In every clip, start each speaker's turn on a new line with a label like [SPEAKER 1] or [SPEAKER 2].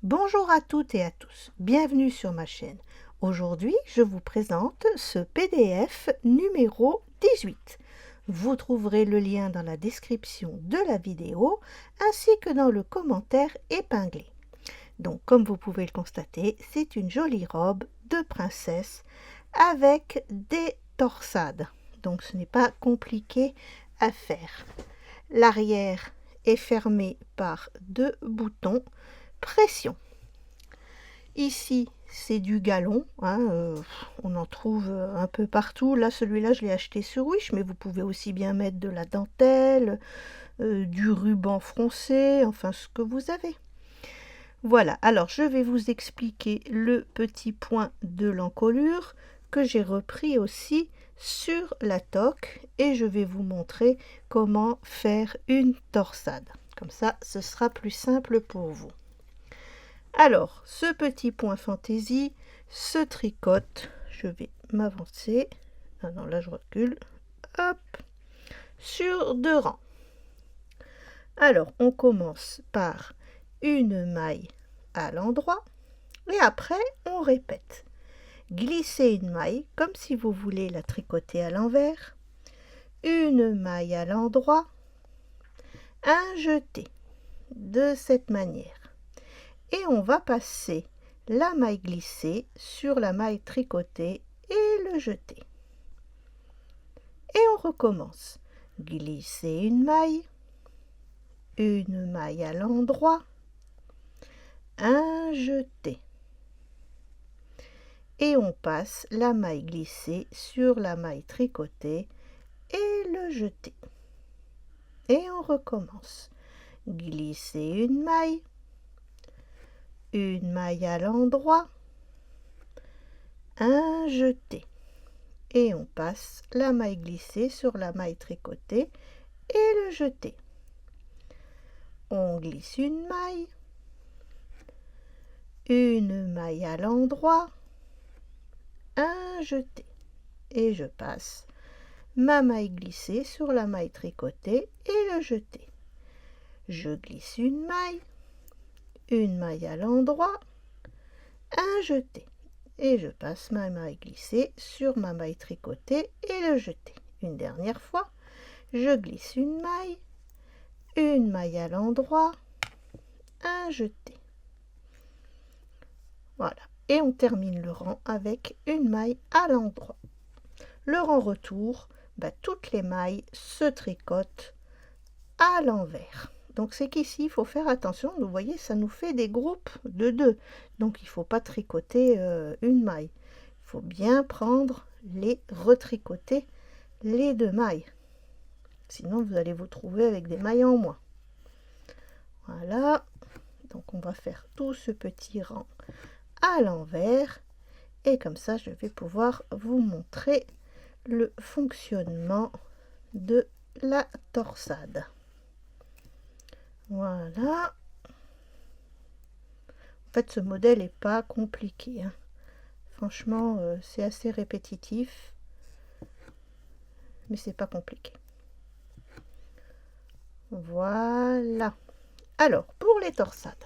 [SPEAKER 1] Bonjour à toutes et à tous, bienvenue sur ma chaîne. Aujourd'hui, je vous présente ce PDF numéro 18. Vous trouverez le lien dans la description de la vidéo ainsi que dans le commentaire épinglé. Donc, comme vous pouvez le constater, c'est une jolie robe de princesse avec des torsades. Donc, ce n'est pas compliqué à faire. L'arrière est fermé par deux boutons pression. Ici, c'est du galon, on en trouve un peu partout. Là, celui-là, je l'ai acheté sur Wish, mais vous pouvez aussi bien mettre de la dentelle, du ruban froncé, enfin ce que vous avez. Voilà, alors je vais vous expliquer le petit point de l'encolure que j'ai repris aussi sur la toque et je vais vous montrer comment faire une torsade. Comme ça, ce sera plus simple pour vous. Alors, ce petit point fantaisie se tricote. Je vais m'avancer. Ah non, là je recule. Hop. Sur deux rangs. Alors, on commence par une maille à l'endroit. Et après, on répète. Glissez une maille comme si vous voulez la tricoter à l'envers. Une maille à l'endroit. Un jeté. De cette manière. Et on va passer la maille glissée sur la maille tricotée et le jeter. Et on recommence. Glisser une maille à l'endroit, un jeté. Et on passe la maille glissée sur la maille tricotée et le jeter. Et on recommence. Glisser une maille à l'endroit, un jeté. Et on passe la maille glissée sur la maille tricotée et le jeté. On glisse une maille à l'endroit, un jeté. Et je passe ma maille glissée sur la maille tricotée et le jeté. Je glisse une maille à l'endroit, un jeté. Et je passe ma maille glissée sur ma maille tricotée et le jeté. Une dernière fois, je glisse une maille à l'endroit, un jeté. Voilà. Et on termine le rang avec une maille à l'endroit. Le rang retour, toutes les mailles se tricotent à l'envers. Donc c'est qu'ici, il faut faire attention. Vous voyez, ça nous fait des groupes de 2. Donc il ne faut pas tricoter une maille. Il faut bien prendre retricoter les 2 mailles. Sinon, vous allez vous trouver avec des mailles en moins. Voilà. Donc on va faire tout ce petit rang à l'envers. Et comme ça, je vais pouvoir vous montrer le fonctionnement de la torsade. Voilà. En fait, ce modèle n'est pas compliqué. Franchement, c'est assez répétitif. Mais c'est pas compliqué. Voilà. Alors, pour les torsades,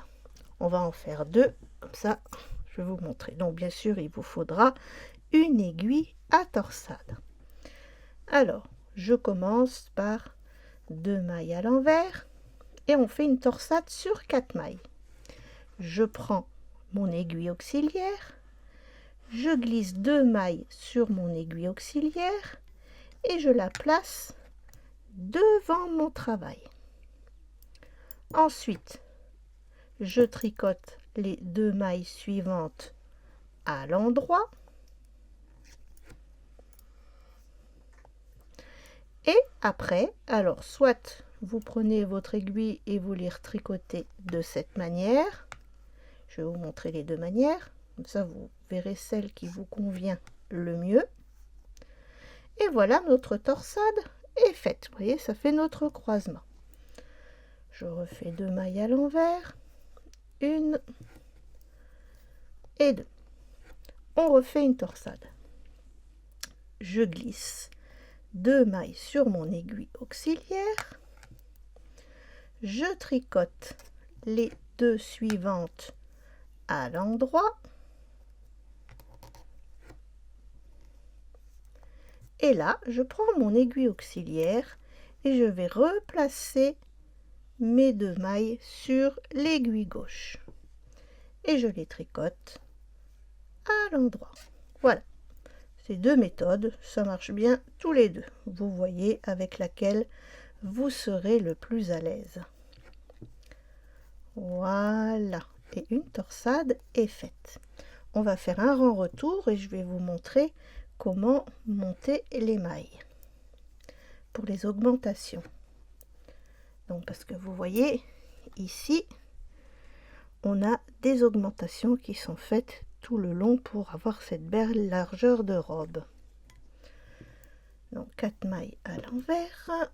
[SPEAKER 1] on va en faire 2. Comme ça, je vais vous montrer. Donc, bien sûr, il vous faudra une aiguille à torsade. Alors, je commence par 2 mailles à l'envers. Et on fait une torsade sur 4 mailles. Je prends mon aiguille auxiliaire, je glisse 2 mailles sur mon aiguille auxiliaire et je la place devant mon travail. Ensuite, je tricote les 2 mailles suivantes à l'endroit et après, alors soit vous prenez votre aiguille et vous les retricotez de cette manière. Je vais vous montrer les 2 manières. Comme ça, vous verrez celle qui vous convient le mieux. Et voilà, notre torsade est faite. Vous voyez, ça fait notre croisement. Je refais 2 mailles à l'envers. 1 et 2. On refait une torsade. Je glisse 2 mailles sur mon aiguille auxiliaire. Je tricote les 2 suivantes à l'endroit. Et là, je prends mon aiguille auxiliaire et je vais replacer mes 2 mailles sur l'aiguille gauche. Et je les tricote à l'endroit. Voilà. Ces 2 méthodes, ça marche bien tous les deux. Vous voyez avec laquelle vous serez le plus à l'aise. Voilà. Et une torsade est faite. On va faire un rang retour et je vais vous montrer comment monter les mailles pour les augmentations. Donc parce que vous voyez ici on a des augmentations qui sont faites tout le long pour avoir cette belle largeur de robe. Donc 4 mailles à l'envers,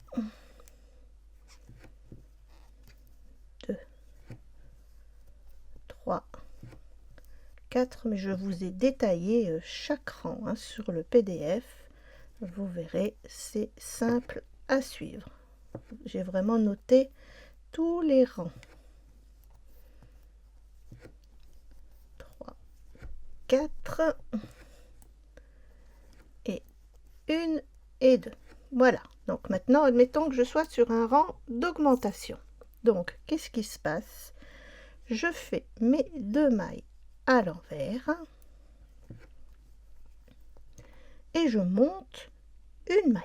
[SPEAKER 1] 2, 3, 4, mais je vous ai détaillé chaque rang sur le PDF. Vous verrez, c'est simple à suivre. J'ai vraiment noté tous les rangs. 3, 4 et 1 et 2. Voilà. Donc maintenant, admettons que je sois sur un rang d'augmentation. Donc, qu'est-ce qui se passe? Je fais mes 2 mailles à l'envers et je monte une maille.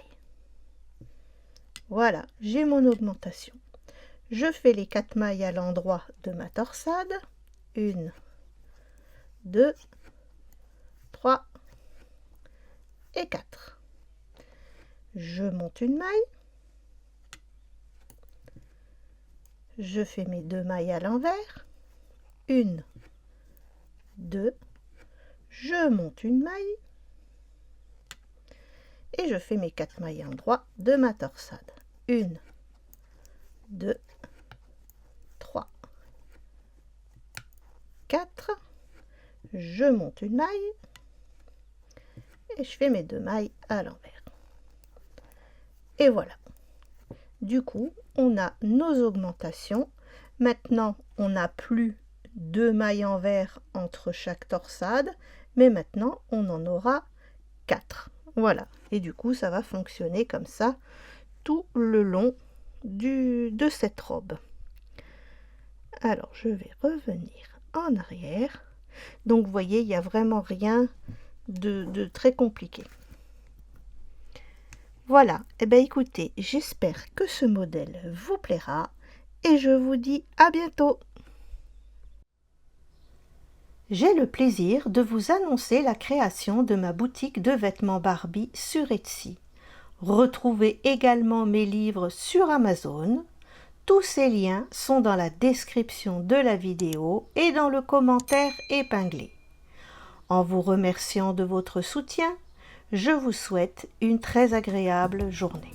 [SPEAKER 1] Voilà, j'ai mon augmentation. Je fais les 4 mailles à l'endroit de ma torsade. 1, 2, 3 et 4. Je monte une maille. Je fais mes 2 mailles à l'envers. 1, 2, je monte une maille. Et je fais mes 4 mailles à l'endroit de ma torsade. 1, 2, 3, 4. Je monte une maille. Et je fais mes 2 mailles à l'envers. Et voilà. Du coup, on a nos augmentations. Maintenant, on n'a plus 2 mailles envers entre chaque torsade, mais maintenant, on en aura 4. Voilà. Et du coup, ça va fonctionner comme ça tout le long de cette robe. Alors, je vais revenir en arrière. Donc, vous voyez, il n'y a vraiment rien de très compliqué. Voilà, et bien écoutez, j'espère que ce modèle vous plaira et je vous dis à bientôt. J'ai le plaisir de vous annoncer la création de ma boutique de vêtements Barbie sur Etsy. Retrouvez également mes livres sur Amazon. Tous ces liens sont dans la description de la vidéo et dans le commentaire épinglé. En vous remerciant de votre soutien, je vous souhaite une très agréable journée.